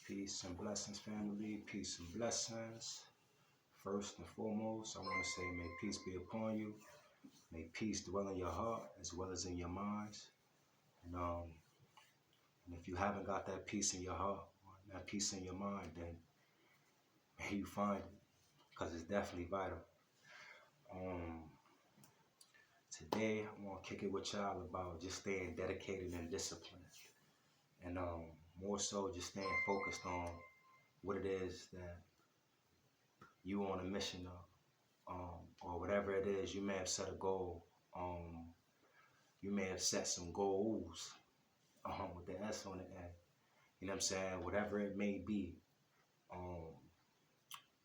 Peace and blessings, family. Peace and blessings. First and foremost, I want to say, may peace be upon you. May peace dwell in your heart as well as in your minds. And um, and if you haven't got that peace in your heart, or that peace in your mind, then may you find it, because it's definitely vital. Um, Today, I want to kick it with y'all about just staying dedicated and disciplined, and more so just staying focused on what it is that you on a mission of, or whatever it is. You may have set a goal. You may have set some goals, with the S on the end. You know what I'm saying? Whatever it may be. Um,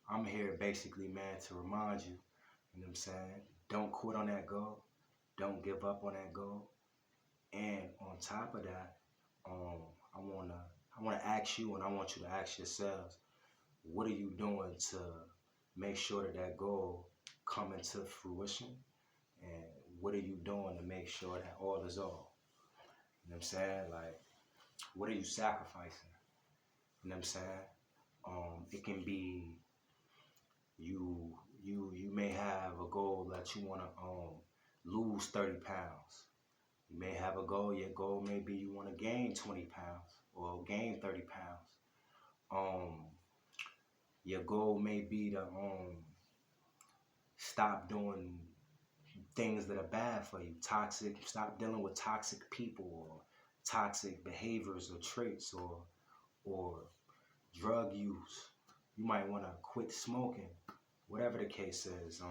I'm here basically, man, to remind you. You know what I'm saying? Don't quit on that goal. Don't give up on that goal. And on top of that, I wanna ask you, and I want you to ask yourselves, what are you doing to make sure that that goal come into fruition? And what are you doing to make sure that all is all? You know what I'm saying? Like, what are you sacrificing? You know what I'm saying? It can be you may have a goal that you wanna lose 30 pounds. You may have a goal, your goal may be you wanna gain 20 pounds or gain 30 pounds. Your goal may be to stop doing things that are bad for you, stop dealing with toxic people or toxic behaviors or traits or drug use. You might want to quit smoking, whatever the case is.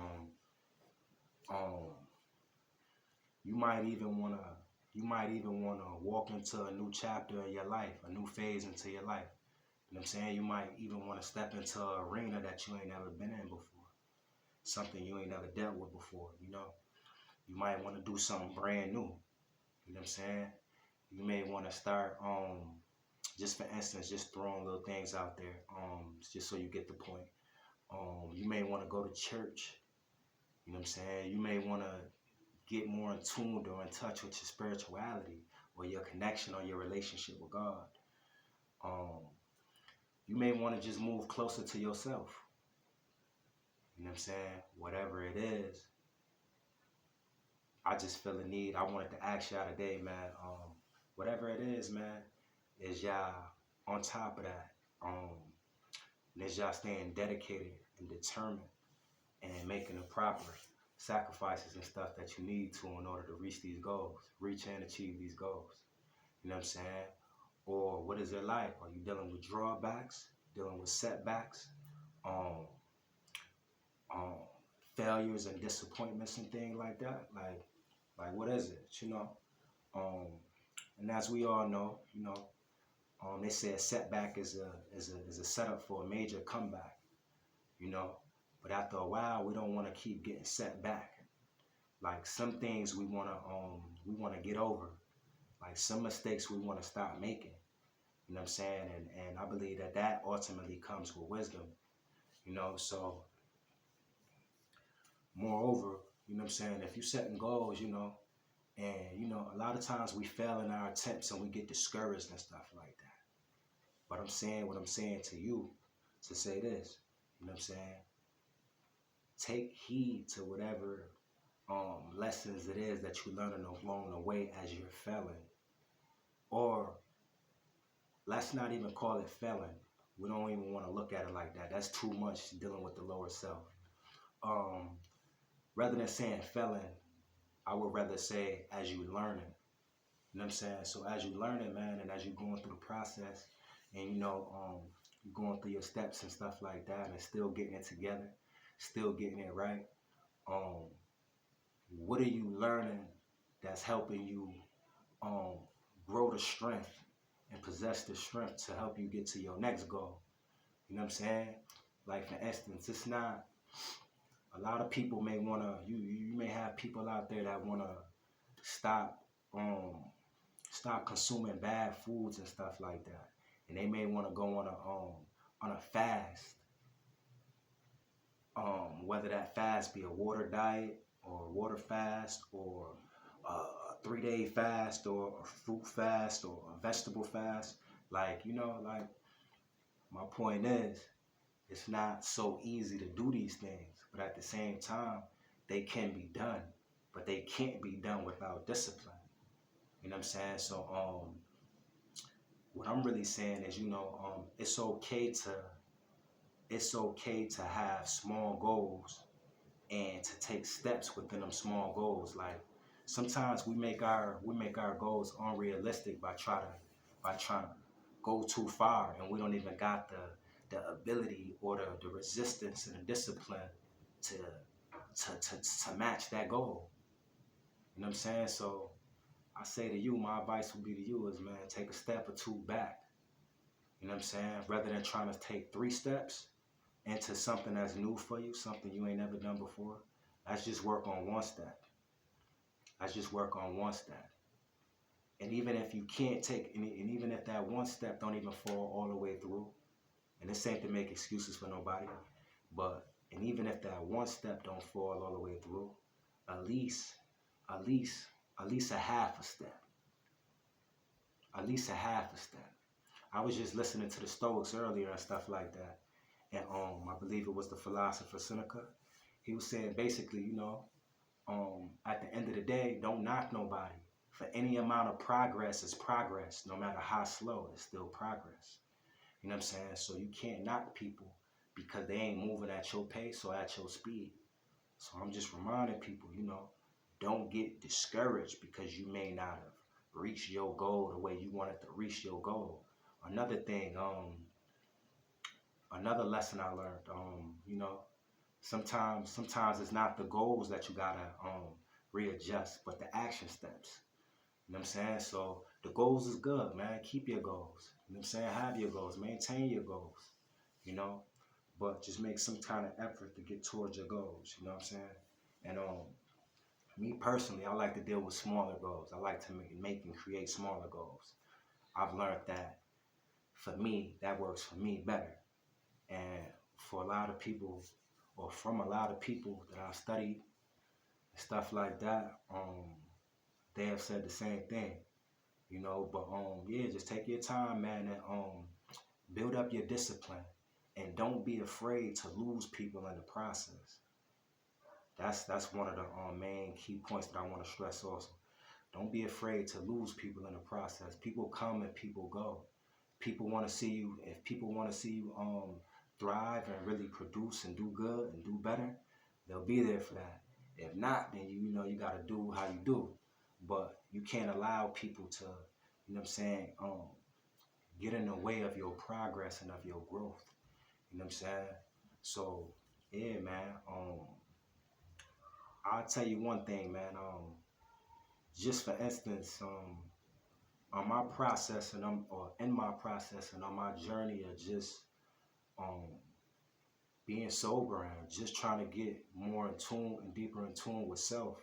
You might even want to walk into a new chapter in your life, a new phase into your life. You know what I'm saying? You might even want to step into an arena that you ain't never been in before, something you ain't never dealt with before. You might want to do something brand new. You know what I'm saying? You may want to start, just for instance, just throwing little things out there, just so you get the point. You may want to go to church. You know what I'm saying? You may want to get more in tune or in touch with your spirituality or your connection or your relationship with God. You may want to just move closer to yourself. You know what I'm saying? Whatever it is, I just feel the need. I wanted to ask y'all today, man. Whatever it is, man, is y'all on top of that? And is y'all staying dedicated and determined and making the proper sacrifices and stuff that you need to in order to reach these goals, reach and achieve these goals? You know what I'm saying? Or what is it like? Are you dealing with drawbacks, dealing with setbacks, failures and disappointments and things like that? Like what is it? And as we all know, they say a setback is a setup for a major comeback. But after a while, we don't want to keep getting set back. Like some things we wanna get over. Like some mistakes we wanna stop making. You know what I'm saying? And I believe that ultimately comes with wisdom. So moreover, you know what I'm saying, if you're setting goals, and a lot of times we fail in our attempts and we get discouraged and stuff like that. But what I'm saying to you, to say this, you know what I'm saying? Take heed to whatever lessons it is that you're learning along the way as you're failing. Or let's not even call it failing. We don't even want to look at it like that. That's too much dealing with the lower self. Rather than saying failing, I would rather say as you learning. You know what I'm saying? So as you learning, man, and as you're going through the process, and you're going through your steps and stuff like that, and still getting it together, still getting it right. What are you learning that's helping you grow the strength and possess the strength to help you get to your next goal? You know what I'm saying? Like for instance, it's not, a lot of people may want to, you may have people out there that want to stop consuming bad foods and stuff like that. And they may want to go on a fast. Whether that fast be a water diet or a water fast or a 3-day fast or a fruit fast or a vegetable fast. My point is, it's not so easy to do these things, but at the same time, they can be done, but they can't be done without discipline. You know what I'm saying? So, what I'm really saying is, it's okay to have small goals and to take steps within them small goals. Like sometimes we make our goals unrealistic by trying to go too far, and we don't even got the ability or the resistance and the discipline to to match that goal. You know what I'm saying? So I say to you, my advice would be to you is, man, take a step or two back. You know what I'm saying? Rather than trying to take 3 steps into something that's new for you, something you ain't never done before, let's just work on 1 step. Let's just work on 1 step. And even if you can't take any, and even if that 1 step don't even fall all the way through, and this ain't to make excuses for nobody, but and even if that 1 step don't fall all the way through, at least, at least, at least a half a step. At least a half a step. I was just listening to the Stoics earlier and stuff like that. And I believe it was the philosopher Seneca. He was saying basically, at the end of the day, don't knock nobody. For any amount of progress is progress. No matter how slow, it's still progress. You know what I'm saying? So you can't knock people because they ain't moving at your pace or at your speed. So I'm just reminding people, don't get discouraged because you may not have reached your goal the way you wanted to reach your goal. Another thing, another lesson I learned, sometimes it's not the goals that you gotta readjust, but the action steps. You know what I'm saying? So the goals is good, man. Keep your goals. You know what I'm saying? Have your goals. Maintain your goals. You know, but just make some kind of effort to get towards your goals. You know what I'm saying? And me personally, I like to deal with smaller goals. I like to make and create smaller goals. I've learned that for me, that works for me better. And for a lot of people, or from a lot of people that I've studied and stuff like that, they have said the same thing, But yeah, just take your time, man, and build up your discipline, and don't be afraid to lose people in the process. That's one of the main key points that I want to stress also. Don't be afraid to lose people in the process. People come and people go. People want to see you. If people want to see you thrive and really produce and do good and do better, they'll be there for that. If not, then you got to do how you do. But you can't allow people to, get in the way of your progress and of your growth. You know what I'm saying? So yeah, man. I'll tell you one thing, man. Just for instance, on my process and or in my process and on my journey of just um being sober and just trying to get more in tune and deeper in tune with self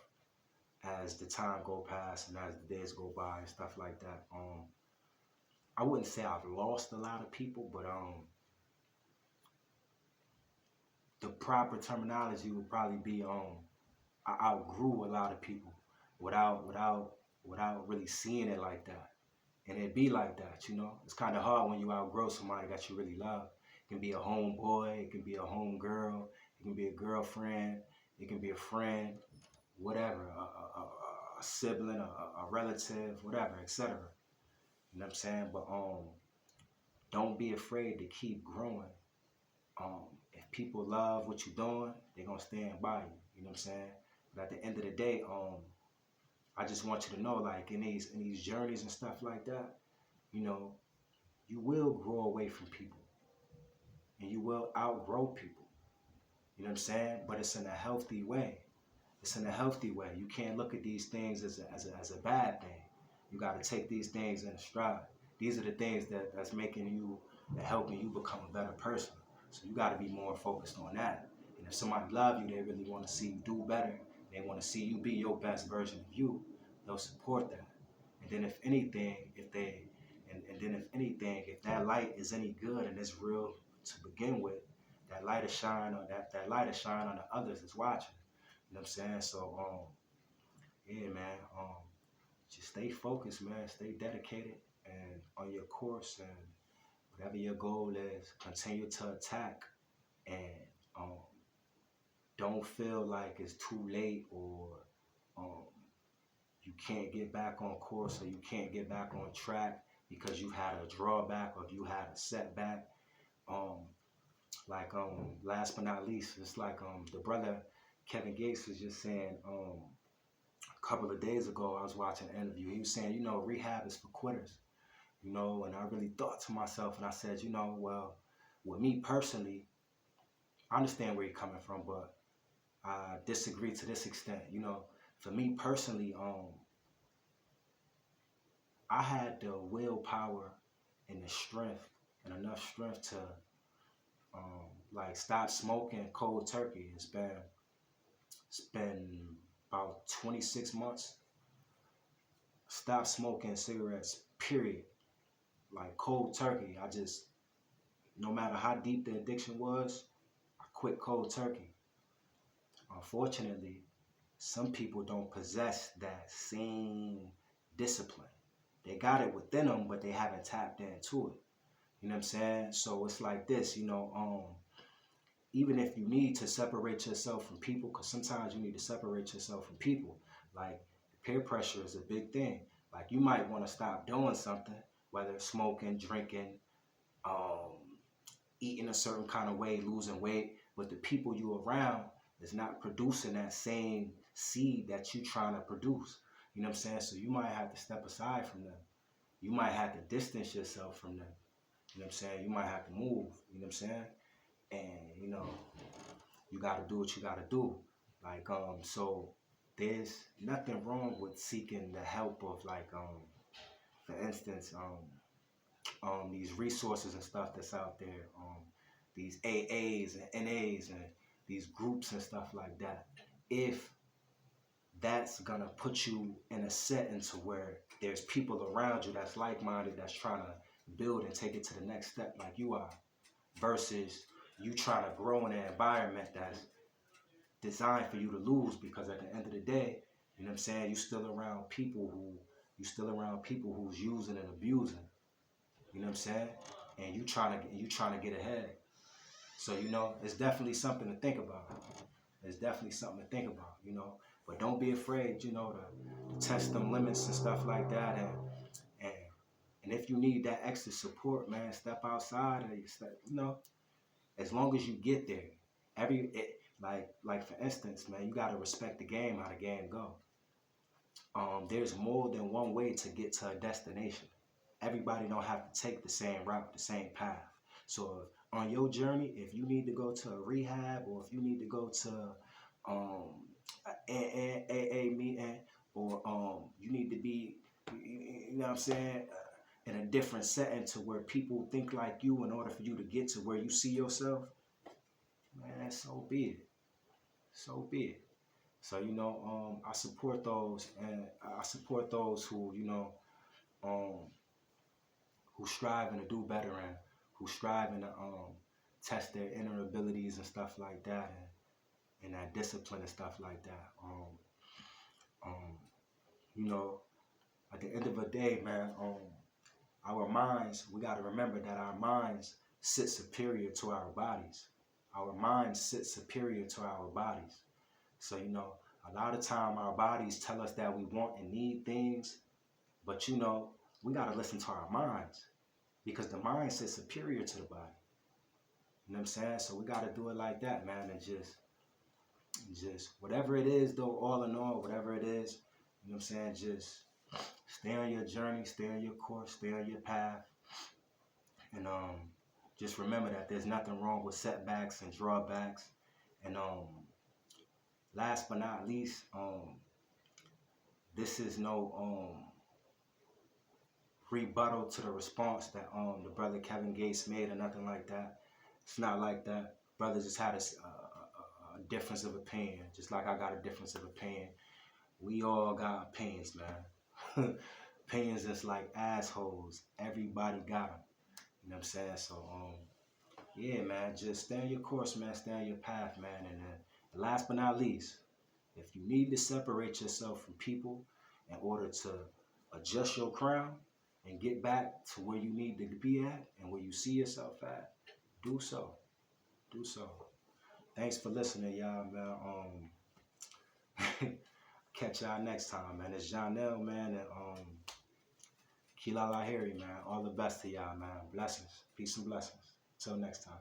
as the time go past and as the days go by and stuff like that. I wouldn't say I've lost a lot of people, but the proper terminology would probably be I outgrew a lot of people without really seeing it like that. And it be like that. It's kind of hard when you outgrow somebody that you really love. It can be a homeboy, it can be a homegirl, it can be a girlfriend, it can be a friend, whatever, a sibling, a relative, whatever, etc. You know what I'm saying? But don't be afraid to keep growing. If people love what you're doing, they're gonna stand by you. You know what I'm saying? But at the end of the day, I just want you to know, like in these journeys and stuff like that, you will grow away from people and you will outgrow people. You know what I'm saying? But it's in a healthy way. It's in a healthy way. You can't look at these things as a bad thing. You got to take these things in stride. These are the things that's making you, that helping you become a better person. So you got to be more focused on that. And if somebody love you, they really want to see you do better. They want to see you be your best version of you. They'll support that. And then if anything, if that light is any good and it's real to begin with, that light is shine on that light is shine on the others that's watching. You know what I'm saying? So yeah, man, just stay focused, man, stay dedicated and on your course, and whatever your goal is, continue to attack, and don't feel like it's too late, or um, you can't get back on course, or you can't get back on track because you had a drawback or you had a setback. Um, Last but not least, it's like the brother Kevin Gates was just saying a couple of days ago. I was watching an interview. He was saying, rehab is for quitters. And I really thought to myself, and I said, well, with me personally, I understand where you're coming from, but I disagree to this extent. For me personally, I had the willpower and the strength, and enough strength to stop smoking cold turkey. It's been about 26 months. Stop smoking cigarettes, period. Like cold turkey. No matter how deep the addiction was, I quit cold turkey. Unfortunately, some people don't possess that same discipline. They got it within them, but they haven't tapped into it. You know what I'm saying? So it's like this, even if you need to separate yourself from people, because sometimes you need to separate yourself from people. Like, peer pressure is a big thing. Like, you might want to stop doing something, whether it's smoking, drinking, eating a certain kind of way, losing weight, but the people you around is not producing that same seed that you trying to produce. You know what I'm saying? So you might have to step aside from them. You might have to distance yourself from them. You know what I'm saying? You might have to move. You know what I'm saying? And, you got to do what you got to do. So there's nothing wrong with seeking the help of, for instance, these resources and stuff that's out there, these AAs and NAs and these groups and stuff like that. If that's going to put you in a setting to where there's people around you that's like-minded, that's trying to build and take it to the next step like you are, versus you trying to grow in an environment that's designed for you to lose, because at the end of the day, you know what I'm saying, you still around people who's using and abusing. You know what I'm saying? And you trying to get ahead. So, it's definitely something to think about. It's definitely something to think about, But don't be afraid, to test them limits and stuff like that. And if you need that extra support, man, step outside and as long as you get there. Like for instance, man, you gotta respect the game, how the game go. There's more than one way to get to a destination. Everybody don't have to take the same route, the same path. So on your journey, if you need to go to a rehab, or if you need to go to a AA meeting, or you need to be, you know what I'm saying, in a different setting to where people think like you in order for you to get to where you see yourself, man, so be it. So be it. So, I support those, and I support those who, who striving to do better, and who striving to test their inner abilities and stuff like that, and that discipline and stuff like that. At the end of the day, man, our minds, we got to remember that our minds sit superior to our bodies. Our minds sit superior to our bodies. So, a lot of time our bodies tell us that we want and need things, but, we got to listen to our minds, because the mind sits superior to the body. You know what I'm saying? So we got to do it like that, man, and just whatever it is, though, all in all, whatever it is, you know what I'm saying, just stay on your journey, stay on your course, stay on your path, and just remember that there's nothing wrong with setbacks and drawbacks. And last but not least, this is no rebuttal to the response that the brother Kevin Gates made or nothing like that. It's not like that. Brother just had a difference of opinion, just like I got a difference of opinion. We all got opinions, man. Opinions is like assholes. Everybody got them. You know what I'm saying? So, yeah, man, just stay on your course, man. Stay on your path, man. And last but not least, if you need to separate yourself from people in order to adjust your crown and get back to where you need to be at and where you you see yourself at, do so. Do so. Thanks for listening, y'all, man. Catch y'all next time, man. It's Janelle, man, and Kila Lahiri, man. All the best to y'all, man. Blessings. Peace and blessings. Till next time.